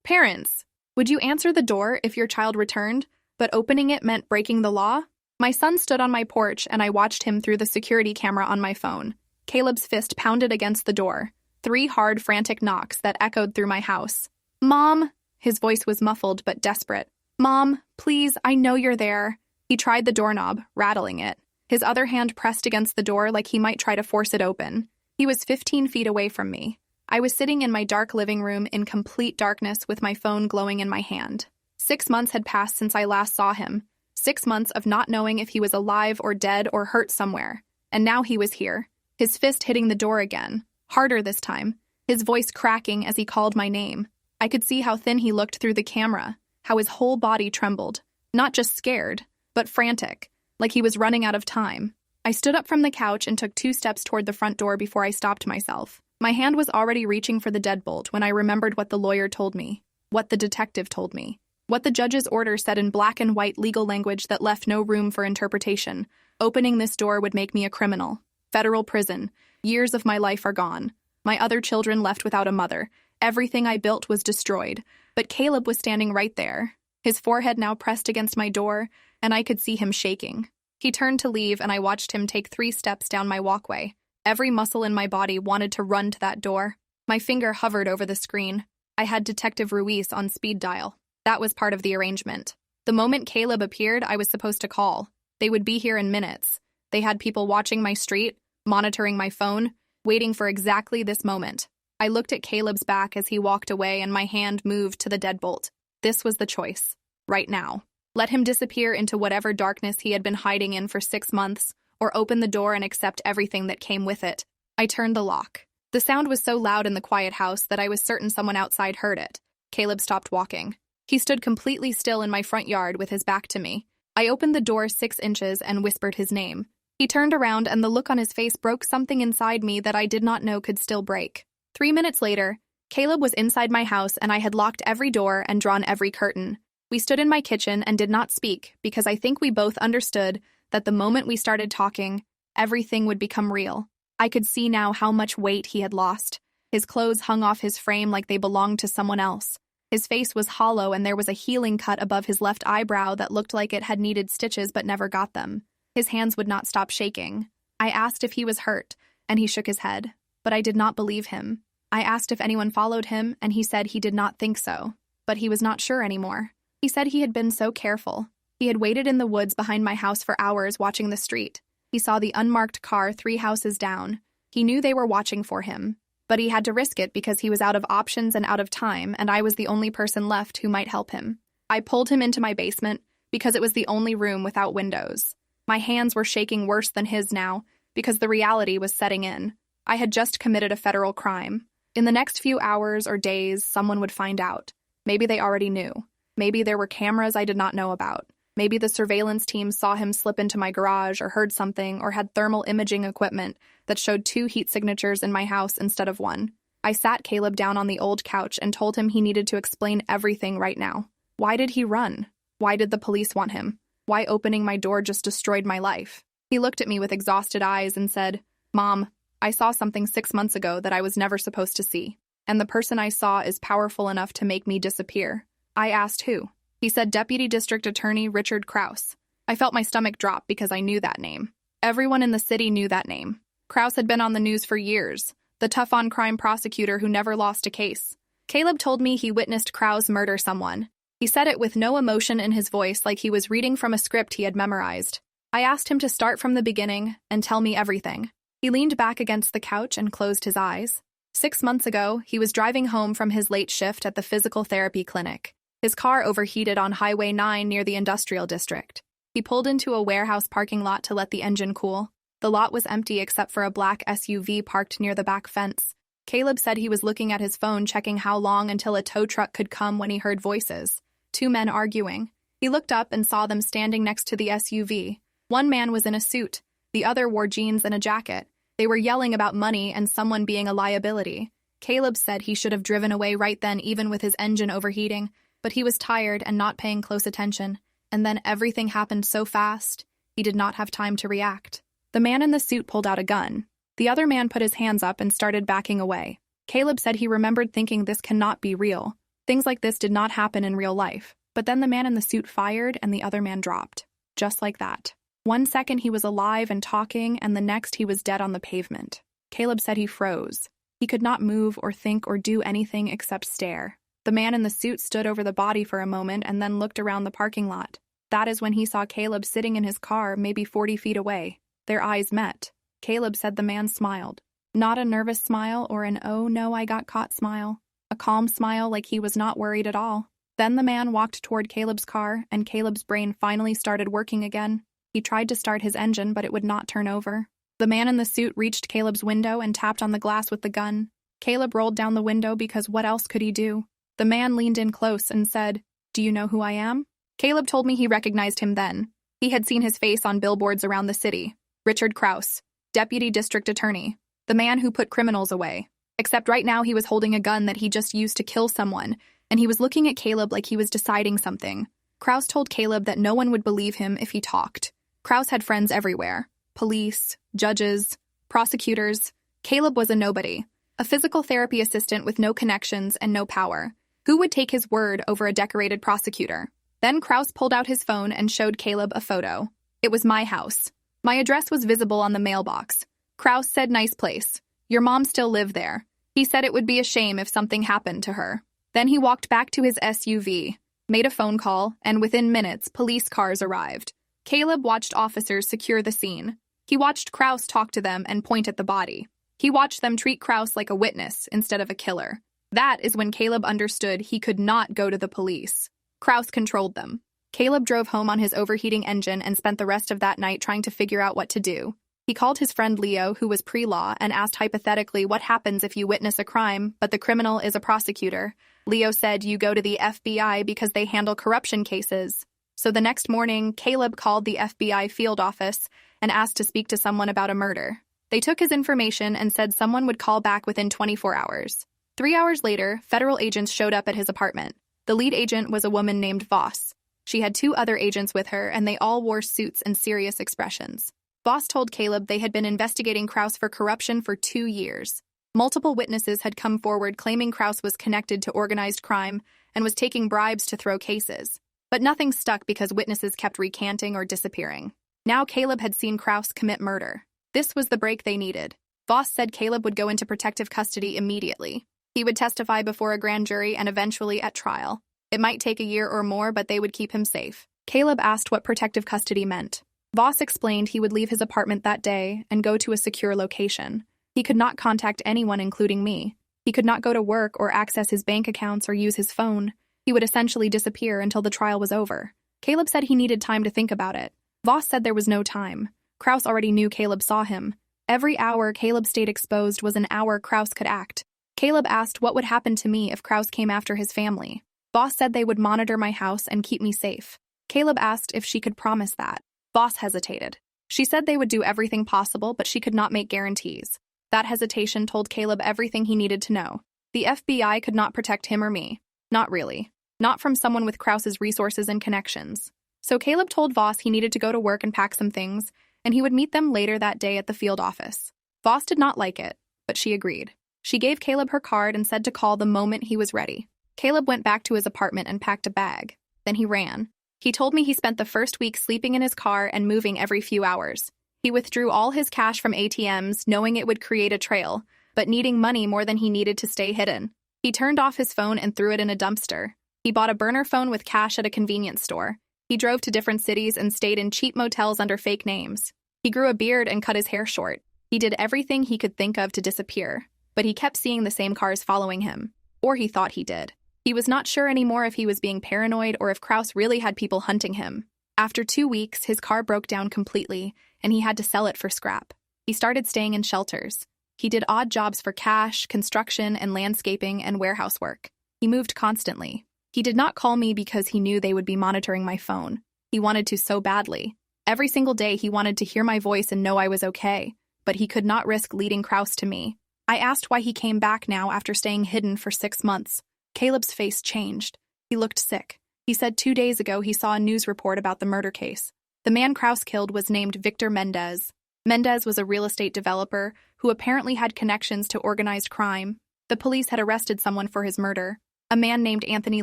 Parents, would you answer the door if your child returned, but opening it meant breaking the law? My son stood on my porch and I watched him through the security camera on my phone. Caleb's fist pounded against the door. 3 hard, frantic knocks that echoed through my house. Mom! His voice was muffled but desperate. Mom, please, I know you're there. He tried the doorknob, rattling it. His other hand pressed against the door like he might try to force it open. He was 15 feet away from me. I was sitting in my dark living room in complete darkness with my phone glowing in my hand. 6 months had passed since I last saw him. 6 months of not knowing if he was alive or dead or hurt somewhere. And now he was here. His fist hitting the door again. Harder this time. His voice cracking as he called my name. I could see how thin he looked through the camera. How his whole body trembled. Not just scared, but frantic. Like he was running out of time. I stood up from the couch and took 2 steps toward the front door before I stopped myself. My hand was already reaching for the deadbolt when I remembered what the lawyer told me. What the detective told me. What the judge's order said in black and white legal language that left no room for interpretation. Opening this door would make me a criminal. Federal prison. Years of my life are gone. My other children left without a mother. Everything I built was destroyed. But Caleb was standing right there. His forehead now pressed against my door, and I could see him shaking. He turned to leave, and I watched him take 3 steps down my walkway. Every muscle in my body wanted to run to that door. My finger hovered over the screen. I had Detective Ruiz on speed dial. That was part of the arrangement. The moment Caleb appeared, I was supposed to call. They would be here in minutes. They had people watching my street, monitoring my phone, waiting for exactly this moment. I looked at Caleb's back as he walked away, and my hand moved to the deadbolt. This was the choice. Right now. Let him disappear into whatever darkness he had been hiding in for 6 months, or open the door and accept everything that came with it. I turned the lock. The sound was so loud in the quiet house that I was certain someone outside heard it. Caleb stopped walking. He stood completely still in my front yard with his back to me. I opened the door 6 inches and whispered his name. He turned around, and the look on his face broke something inside me that I did not know could still break. 3 minutes later, Caleb was inside my house, and I had locked every door and drawn every curtain. We stood in my kitchen and did not speak because I think we both understood that the moment we started talking, everything would become real. I could see now how much weight he had lost. His clothes hung off his frame like they belonged to someone else. His face was hollow, and there was a healing cut above his left eyebrow that looked like it had needed stitches but never got them. His hands would not stop shaking. I asked if he was hurt, and he shook his head, but I did not believe him. I asked if anyone followed him, and he said he did not think so, but he was not sure anymore. He said he had been so careful. He had waited in the woods behind my house for hours watching the street. He saw the unmarked car 3 houses down. He knew they were watching for him, but he had to risk it because he was out of options and out of time, and I was the only person left who might help him. I pulled him into my basement because it was the only room without windows. My hands were shaking worse than his now because the reality was setting in. I had just committed a federal crime. In the next few hours or days, someone would find out. Maybe they already knew. Maybe there were cameras I did not know about. Maybe the surveillance team saw him slip into my garage or heard something or had thermal imaging equipment that showed 2 heat signatures in my house instead of 1. I sat Caleb down on the old couch and told him he needed to explain everything right now. Why did he run? Why did the police want him? Why opening my door just destroyed my life? He looked at me with exhausted eyes and said, "Mom, I saw something 6 months ago that I was never supposed to see, and the person I saw is powerful enough to make me disappear." I asked who. He said Deputy District Attorney Richard Krause. I felt my stomach drop because I knew that name. Everyone in the city knew that name. Krause had been on the news for years, the tough-on-crime prosecutor who never lost a case. Caleb told me he witnessed Krause murder someone. He said it with no emotion in his voice, like he was reading from a script he had memorized. I asked him to start from the beginning and tell me everything. He leaned back against the couch and closed his eyes. 6 months ago, he was driving home from his late shift at the physical therapy clinic. His car overheated on Highway 9 near the industrial district. He pulled into a warehouse parking lot to let the engine cool. The lot was empty except for a black SUV parked near the back fence. Caleb said he was looking at his phone, checking how long until a tow truck could come when he heard voices. 2 men arguing. He looked up and saw them standing next to the SUV. One man was in a suit. The other wore jeans and a jacket. They were yelling about money and someone being a liability. Caleb said he should have driven away right then, even with his engine overheating, but he was tired and not paying close attention, and then everything happened so fast, he did not have time to react. The man in the suit pulled out a gun. The other man put his hands up and started backing away. Caleb said he remembered thinking this cannot be real. Things like this did not happen in real life, but then the man in the suit fired and the other man dropped. Just like that. 1 second he was alive and talking, and the next he was dead on the pavement. Caleb said he froze. He could not move or think or do anything except stare. The man in the suit stood over the body for a moment and then looked around the parking lot. That is when he saw Caleb sitting in his car maybe 40 feet away. Their eyes met. Caleb said the man smiled. Not a nervous smile or an "oh no, I got caught" smile. A calm smile like he was not worried at all. Then the man walked toward Caleb's car, and Caleb's brain finally started working again. He tried to start his engine, but it would not turn over. The man in the suit reached Caleb's window and tapped on the glass with the gun. Caleb rolled down the window because what else could he do? The man leaned in close and said, "Do you know who I am?" Caleb told me he recognized him then. He had seen his face on billboards around the city. Richard Krause, Deputy District Attorney, the man who put criminals away. Except right now he was holding a gun that he just used to kill someone, and he was looking at Caleb like he was deciding something. Krause told Caleb that no one would believe him if he talked. Krause had friends everywhere. Police, judges, prosecutors. Caleb was a nobody. A physical therapy assistant with no connections and no power. Who would take his word over a decorated prosecutor? Then Krause pulled out his phone and showed Caleb a photo. It was my house. My address was visible on the mailbox. Krause said, "Nice place. Your mom still lived there." He said it would be a shame if something happened to her. Then he walked back to his SUV, made a phone call, and within minutes, police cars arrived. Caleb watched officers secure the scene. He watched Krause talk to them and point at the body. He watched them treat Krause like a witness instead of a killer. That is when Caleb understood he could not go to the police. Krause controlled them. Caleb drove home on his overheating engine and spent the rest of that night trying to figure out what to do. He called his friend Leo, who was pre-law, and asked hypothetically what happens if you witness a crime, but the criminal is a prosecutor. Leo said you go to the FBI because they handle corruption cases. So the next morning, Caleb called the FBI field office and asked to speak to someone about a murder. They took his information and said someone would call back within 24 hours. 3 hours later, federal agents showed up at his apartment. The lead agent was a woman named Voss. She had 2 other agents with her, and they all wore suits and serious expressions. Voss told Caleb they had been investigating Krause for corruption for 2 years. Multiple witnesses had come forward claiming Krause was connected to organized crime and was taking bribes to throw cases. But nothing stuck because witnesses kept recanting or disappearing. Now Caleb had seen Krause commit murder. This was the break they needed. Voss said Caleb would go into protective custody immediately. He would testify before a grand jury and eventually at trial. It might take a year or more, but they would keep him safe. Caleb asked what protective custody meant. Voss explained he would leave his apartment that day and go to a secure location. He could not contact anyone, including me. He could not go to work or access his bank accounts or use his phone. He would essentially disappear until the trial was over. Caleb said he needed time to think about it. Voss said there was no time. Krause already knew Caleb saw him. Every hour Caleb stayed exposed was an hour Krause could act. Caleb asked what would happen to me if Krause came after his family. Voss said they would monitor my house and keep me safe. Caleb asked if she could promise that. Voss hesitated. She said they would do everything possible, but she could not make guarantees. That hesitation told Caleb everything he needed to know. The FBI could not protect him or me. Not really. Not from someone with Krause's resources and connections. So Caleb told Voss he needed to go to work and pack some things, and he would meet them later that day at the field office. Voss did not like it, but she agreed. She gave Caleb her card and said to call the moment he was ready. Caleb went back to his apartment and packed a bag. Then he ran. He told me he spent the first week sleeping in his car and moving every few hours. He withdrew all his cash from ATMs, knowing it would create a trail, but needing money more than he needed to stay hidden. He turned off his phone and threw it in a dumpster. He bought a burner phone with cash at a convenience store. He drove to different cities and stayed in cheap motels under fake names. He grew a beard and cut his hair short. He did everything he could think of to disappear, but he kept seeing the same cars following him. Or he thought he did. He was not sure anymore if he was being paranoid or if Krause really had people hunting him. After 2 weeks, his car broke down completely, and he had to sell it for scrap. He started staying in shelters. He did odd jobs for cash, construction, and landscaping and warehouse work. He moved constantly. He did not call me because he knew they would be monitoring my phone. He wanted to so badly. Every single day he wanted to hear my voice and know I was okay, but he could not risk leading Krause to me. I asked why he came back now after staying hidden for 6 months. Caleb's face changed. He looked sick. He said 2 days ago he saw a news report about the murder case. The man Krause killed was named Victor Mendez. Mendez was a real estate developer who apparently had connections to organized crime. The police had arrested someone for his murder. a man named Anthony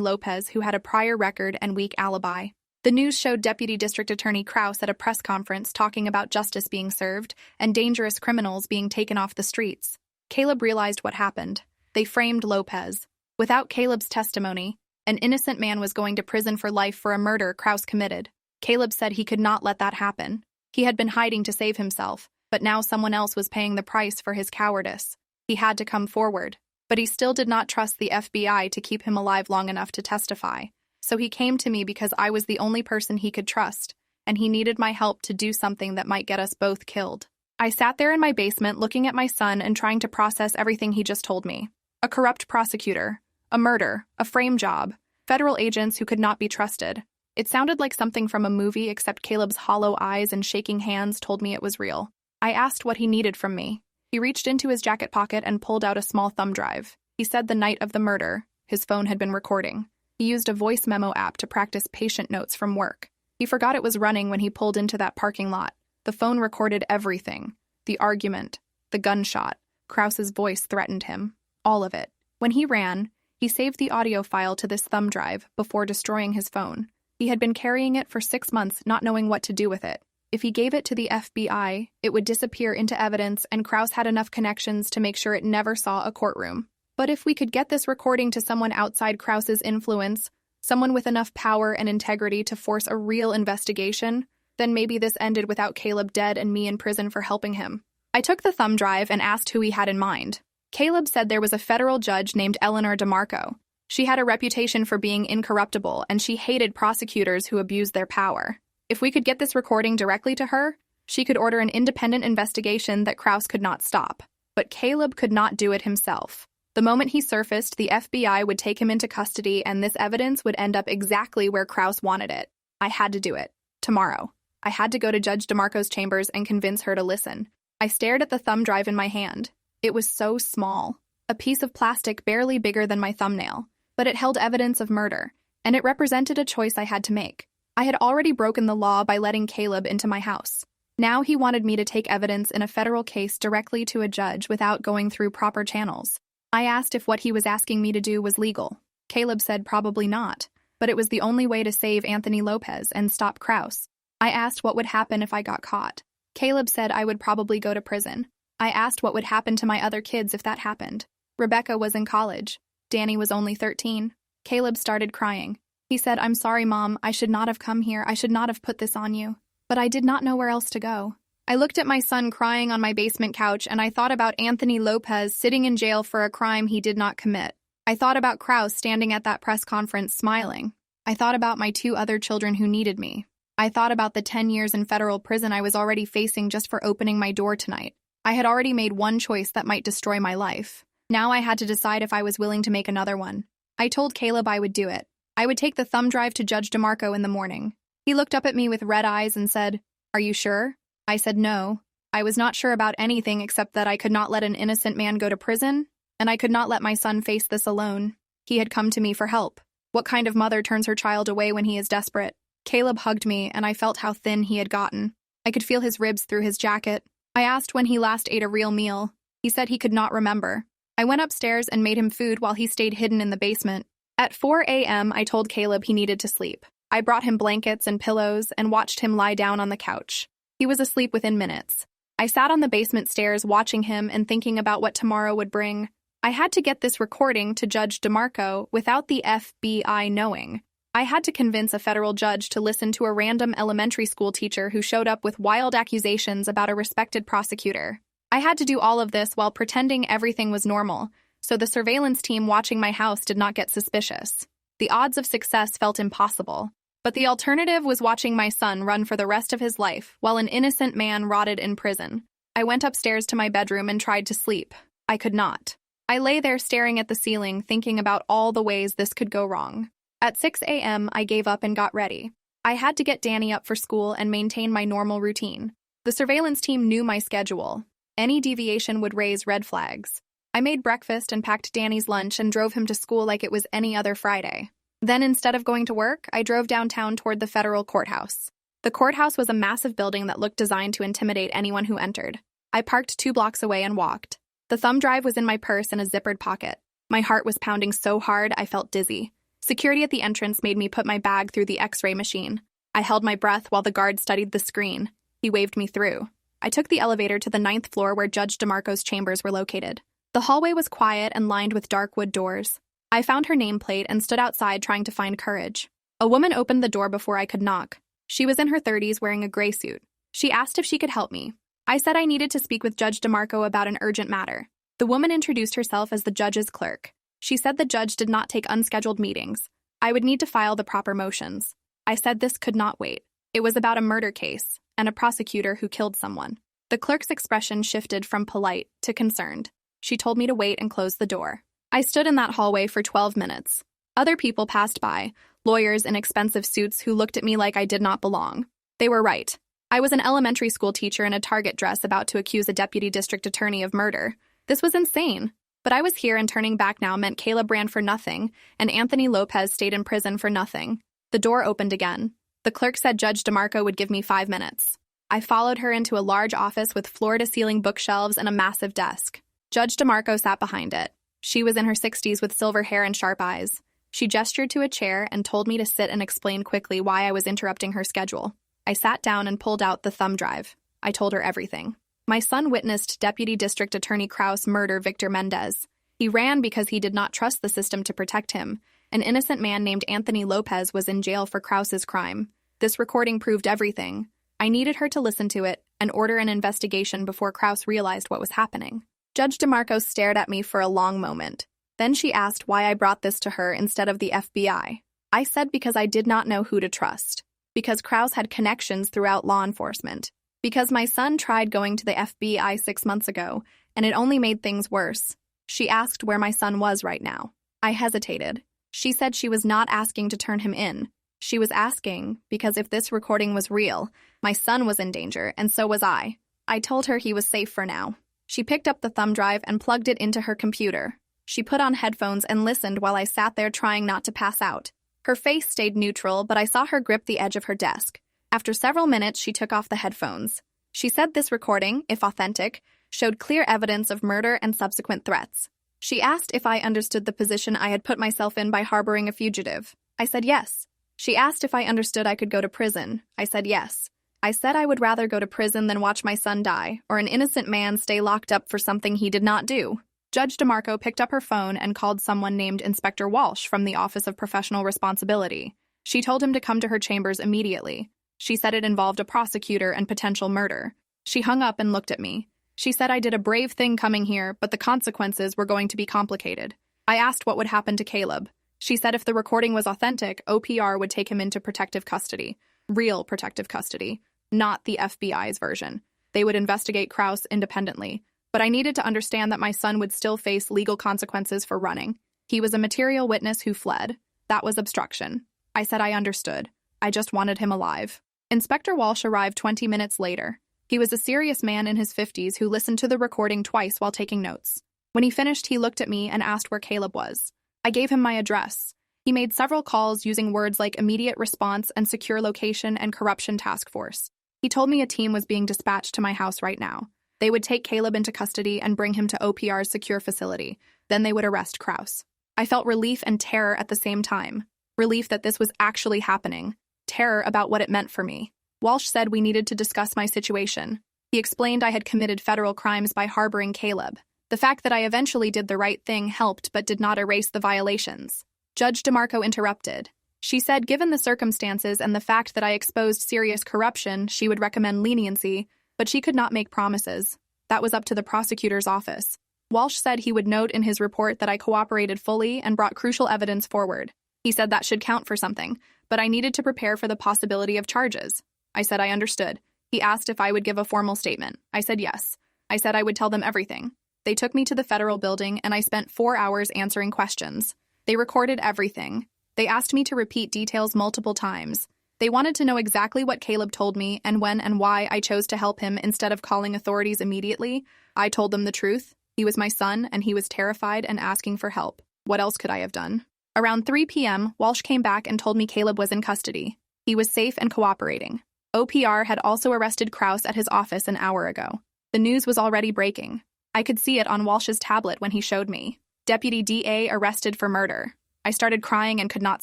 Lopez who had a prior record and weak alibi. The news showed Deputy District Attorney Kraus at a press conference talking about justice being served and dangerous criminals being taken off the streets. Caleb realized what happened. They framed Lopez. Without Caleb's testimony, an innocent man was going to prison for life for a murder Kraus committed. Caleb said he could not let that happen. He had been hiding to save himself, but now someone else was paying the price for his cowardice. He had to come forward, but he still did not trust the FBI to keep him alive long enough to testify. So he came to me because I was the only person he could trust, and he needed my help to do something that might get us both killed. I sat there in my basement looking at my son and trying to process everything he just told me. A corrupt prosecutor, a murder, a frame job, federal agents who could not be trusted. It sounded like something from a movie, except Caleb's hollow eyes and shaking hands told me it was real. I asked what he needed from me. He reached into his jacket pocket and pulled out a small thumb drive. He said the night of the murder, his phone had been recording. He used a voice memo app to practice patient notes from work. He forgot it was running when he pulled into that parking lot. The phone recorded everything. The argument, the gunshot. Kraus's voice threatened him. All of it. When he ran, he saved the audio file to this thumb drive before destroying his phone. He had been carrying it for 6 months, not knowing what to do with it. If he gave it to the FBI, it would disappear into evidence, and Kraus had enough connections to make sure it never saw a courtroom. But if we could get this recording to someone outside Kraus's influence, someone with enough power and integrity to force a real investigation, then maybe this ended without Caleb dead and me in prison for helping him. I took the thumb drive and asked who he had in mind. Caleb said there was a federal judge named Eleanor DeMarco. She had a reputation for being incorruptible, and she hated prosecutors who abused their power. If we could get this recording directly to her, she could order an independent investigation that Kraus could not stop. But Caleb could not do it himself. The moment he surfaced, the FBI would take him into custody, and this evidence would end up exactly where Kraus wanted it. I had to do it. Tomorrow. I had to go to Judge DeMarco's chambers and convince her to listen. I stared at the thumb drive in my hand. It was so small. A piece of plastic barely bigger than my thumbnail. But it held evidence of murder, and it represented a choice I had to make. I had already broken the law by letting Caleb into my house. Now he wanted me to take evidence in a federal case directly to a judge without going through proper channels. I asked if what he was asking me to do was legal. Caleb said probably not, but it was the only way to save Anthony Lopez and stop Kraus. I asked what would happen if I got caught. Caleb said I would probably go to prison. I asked what would happen to my other kids if that happened. Rebecca was in college. Danny was only 13. Caleb started crying. He said, "I'm sorry, Mom. I should not have come here. I should not have put this on you." But I did not know where else to go. I looked at my son crying on my basement couch, and I thought about Anthony Lopez sitting in jail for a crime he did not commit. I thought about Kraus standing at that press conference smiling. I thought about my 2 other children who needed me. I thought about the 10 years in federal prison I was already facing just for opening my door tonight. I had already made one choice that might destroy my life. Now I had to decide if I was willing to make another one. I told Caleb I would do it. I would take the thumb drive to Judge DeMarco in the morning. He looked up at me with red eyes and said, "Are you sure?" I said no. I was not sure about anything except that I could not let an innocent man go to prison, and I could not let my son face this alone. He had come to me for help. What kind of mother turns her child away when he is desperate? Caleb hugged me, and I felt how thin he had gotten. I could feel his ribs through his jacket. I asked when he last ate a real meal. He said he could not remember. I went upstairs and made him food while he stayed hidden in the basement. At 4 a.m., I told Caleb he needed to sleep. I brought him blankets and pillows and watched him lie down on the couch. He was asleep within minutes. I sat on the basement stairs watching him and thinking about what tomorrow would bring. I had to get this recording to Judge DeMarco without the FBI knowing. I had to convince a federal judge to listen to a random elementary school teacher who showed up with wild accusations about a respected prosecutor. I had to do all of this while pretending everything was normal, so the surveillance team watching my house did not get suspicious. The odds of success felt impossible, but the alternative was watching my son run for the rest of his life while an innocent man rotted in prison. I went upstairs to my bedroom and tried to sleep. I could not. I lay there staring at the ceiling, thinking about all the ways this could go wrong. At 6 a.m., I gave up and got ready. I had to get Danny up for school and maintain my normal routine. The surveillance team knew my schedule. Any deviation would raise red flags. I made breakfast and packed Danny's lunch and drove him to school like it was any other Friday. Then, instead of going to work, I drove downtown toward the federal courthouse. The courthouse was a massive building that looked designed to intimidate anyone who entered. I parked 2 blocks away and walked. The thumb drive was in my purse in a zippered pocket. My heart was pounding so hard I felt dizzy. Security at the entrance made me put my bag through the X-ray machine. I held my breath while the guard studied the screen. He waved me through. I took the elevator to the 9th floor where Judge DeMarco's chambers were located. The hallway was quiet and lined with dark wood doors. I found her nameplate and stood outside trying to find courage. A woman opened the door before I could knock. She was in her 30s wearing a gray suit. She asked if she could help me. I said I needed to speak with Judge DeMarco about an urgent matter. The woman introduced herself as the judge's clerk. She said the judge did not take unscheduled meetings. I would need to file the proper motions. I said this could not wait. It was about a murder case and a prosecutor who killed someone. The clerk's expression shifted from polite to concerned. She told me to wait and close the door. I stood in that hallway for 12 minutes. Other people passed by, lawyers in expensive suits who looked at me like I did not belong. They were right. I was an elementary school teacher in a Target dress about to accuse a deputy district attorney of murder. This was insane. But I was here and turning back now meant Caleb ran for nothing, and Anthony Lopez stayed in prison for nothing. The door opened again. The clerk said Judge DeMarco would give me 5 minutes. I followed her into a large office with floor-to-ceiling bookshelves and a massive desk. Judge DeMarco sat behind it. She was in her 60s with silver hair and sharp eyes. She gestured to a chair and told me to sit and explain quickly why I was interrupting her schedule. I sat down and pulled out the thumb drive. I told her everything. My son witnessed Deputy District Attorney Krause murder Victor Mendez. He ran because he did not trust the system to protect him. An innocent man named Anthony Lopez was in jail for Krause's crime. This recording proved everything. I needed her to listen to it and order an investigation before Krause realized what was happening. Judge DeMarco stared at me for a long moment. Then she asked why I brought this to her instead of the FBI. I said because I did not know who to trust. Because Krause had connections throughout law enforcement. Because my son tried going to the FBI 6 months ago, and it only made things worse. She asked where my son was right now. I hesitated. She said she was not asking to turn him in. She was asking because if this recording was real, my son was in danger, and so was I. I told her he was safe for now. She picked up the thumb drive and plugged it into her computer. She put on headphones and listened while I sat there trying not to pass out. Her face stayed neutral, but I saw her grip the edge of her desk. After several minutes, she took off the headphones. She said this recording, if authentic, showed clear evidence of murder and subsequent threats. She asked if I understood the position I had put myself in by harboring a fugitive. I said yes. She asked if I understood I could go to prison. I said yes. I said I would rather go to prison than watch my son die, or an innocent man stay locked up for something he did not do. Judge DeMarco picked up her phone and called someone named Inspector Walsh from the Office of Professional Responsibility. She told him to come to her chambers immediately. She said it involved a prosecutor and potential murder. She hung up and looked at me. She said I did a brave thing coming here, but the consequences were going to be complicated. I asked what would happen to Caleb. She said if the recording was authentic, OPR would take him into protective custody. Real protective custody, not the FBI's version. They would investigate Krause independently. But I needed to understand that my son would still face legal consequences for running. He was a material witness who fled. That was obstruction. I said I understood. I just wanted him alive. Inspector Walsh arrived 20 minutes later. He was a serious man in his 50s who listened to the recording twice while taking notes. When he finished, he looked at me and asked where Caleb was. I gave him my address. He made several calls using words like immediate response and secure location and corruption task force. He told me a team was being dispatched to my house right now. They would take Caleb into custody and bring him to OPR's secure facility. Then they would arrest Krause. I felt relief and terror at the same time. Relief that this was actually happening. Terror about what it meant for me. Walsh said we needed to discuss my situation. He explained I had committed federal crimes by harboring Caleb. The fact that I eventually did the right thing helped but did not erase the violations. Judge DeMarco interrupted. She said given the circumstances and the fact that I exposed serious corruption, she would recommend leniency, but she could not make promises. That was up to the prosecutor's office. Walsh said he would note in his report that I cooperated fully and brought crucial evidence forward. He said that should count for something, but I needed to prepare for the possibility of charges. I said I understood. He asked if I would give a formal statement. I said yes. I said I would tell them everything. They took me to the federal building, and I spent 4 hours answering questions. They recorded everything. They asked me to repeat details multiple times. They wanted to know exactly what Caleb told me and when and why I chose to help him instead of calling authorities immediately. I told them the truth. He was my son, and he was terrified and asking for help. What else could I have done? Around 3 p.m., Walsh came back and told me Caleb was in custody. He was safe and cooperating. OPR had also arrested Krause at his office an hour ago. The news was already breaking. I could see it on Walsh's tablet when he showed me. Deputy DA arrested for murder. I started crying and could not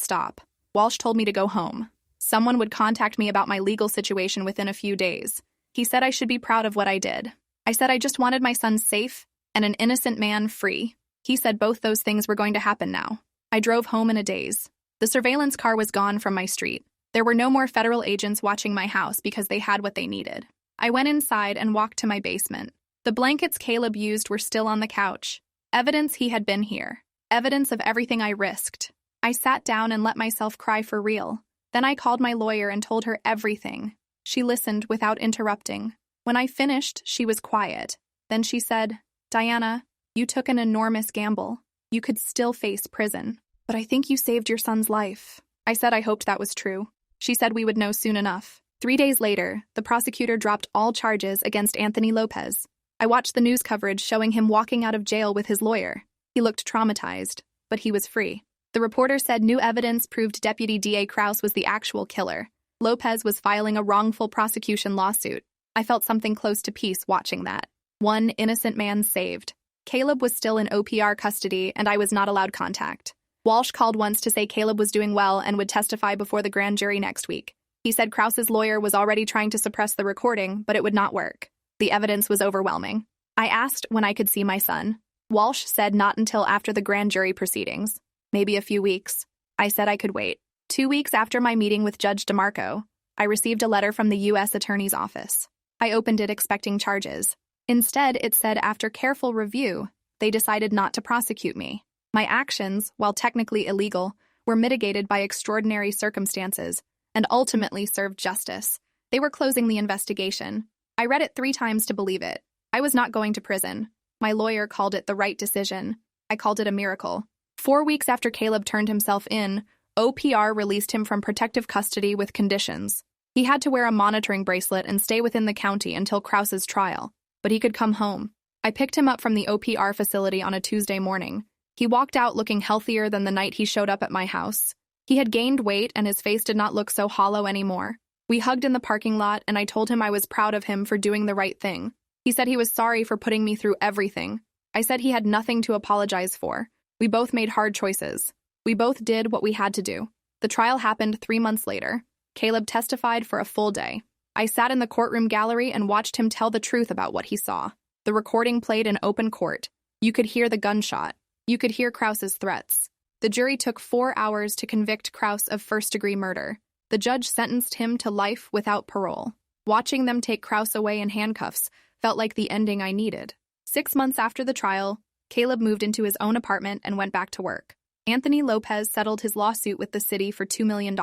stop. Walsh told me to go home. Someone would contact me about my legal situation within a few days. He said I should be proud of what I did. I said I just wanted my son safe and an innocent man free. He said both those things were going to happen now. I drove home in a daze. The surveillance car was gone from my street. There were no more federal agents watching my house because they had what they needed. I went inside and walked to my basement. The blankets Caleb used were still on the couch. Evidence he had been here. Evidence of everything I risked. I sat down and let myself cry for real. Then I called my lawyer and told her everything. She listened without interrupting. When I finished, she was quiet. Then she said, "Diana, you took an enormous gamble. You could still face prison. But I think you saved your son's life." I said I hoped that was true. She said we would know soon enough. 3 days later, the prosecutor dropped all charges against Anthony Lopez. I watched the news coverage showing him walking out of jail with his lawyer. He looked traumatized, but he was free. The reporter said new evidence proved Deputy DA Krause was the actual killer. Lopez was filing a wrongful prosecution lawsuit. I felt something close to peace watching that. One innocent man saved. Caleb was still in OPR custody, and I was not allowed contact. Walsh called once to say Caleb was doing well and would testify before the grand jury next week. He said Krause's lawyer was already trying to suppress the recording, but it would not work. The evidence was overwhelming. I asked when I could see my son. Walsh said not until after the grand jury proceedings. Maybe a few weeks. I said I could wait. 2 weeks after my meeting with Judge DeMarco, I received a letter from the U.S. Attorney's Office. I opened it expecting charges. Instead, it said after careful review, they decided not to prosecute me. My actions, while technically illegal, were mitigated by extraordinary circumstances and ultimately served justice. They were closing the investigation. I read it 3 times to believe it. I was not going to prison. My lawyer called it the right decision. I called it a miracle. 4 weeks after Caleb turned himself in, OPR released him from protective custody with conditions. He had to wear a monitoring bracelet and stay within the county until Krause's trial, but he could come home. I picked him up from the OPR facility on a Tuesday morning. He walked out looking healthier than the night he showed up at my house. He had gained weight and his face did not look so hollow anymore. We hugged in the parking lot and I told him I was proud of him for doing the right thing. He said he was sorry for putting me through everything. I said he had nothing to apologize for. We both made hard choices. We both did what we had to do. The trial happened 3 months later. Caleb testified for a full day. I sat in the courtroom gallery and watched him tell the truth about what he saw. The recording played in open court. You could hear the gunshot. You could hear Krause's threats. The jury took 4 hours to convict Krause of first-degree murder. The judge sentenced him to life without parole. Watching them take Krause away in handcuffs felt like the ending I needed. 6 months after the trial, Caleb moved into his own apartment and went back to work. Anthony Lopez settled his lawsuit with the city for $2 million.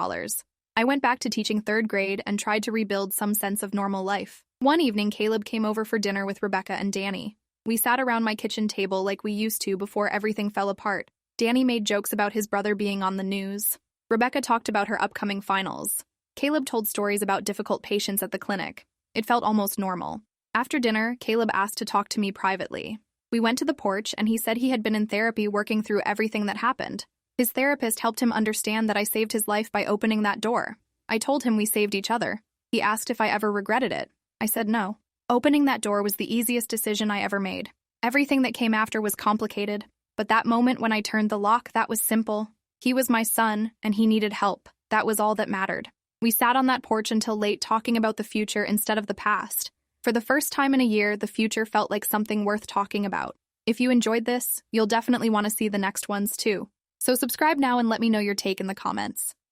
I went back to teaching 3rd grade and tried to rebuild some sense of normal life. One evening, Caleb came over for dinner with Rebecca and Danny. We sat around my kitchen table like we used to before everything fell apart. Danny made jokes about his brother being on the news. Rebecca talked about her upcoming finals. Caleb told stories about difficult patients at the clinic. It felt almost normal. After dinner, Caleb asked to talk to me privately. We went to the porch and he said he had been in therapy working through everything that happened. His therapist helped him understand that I saved his life by opening that door. I told him we saved each other. He asked if I ever regretted it. I said no. Opening that door was the easiest decision I ever made. Everything that came after was complicated, but that moment when I turned the lock, that was simple. He was my son, and he needed help. That was all that mattered. We sat on that porch until late talking about the future instead of the past. For the first time in a year, the future felt like something worth talking about. If you enjoyed this, you'll definitely want to see the next ones too. So subscribe now and let me know your take in the comments.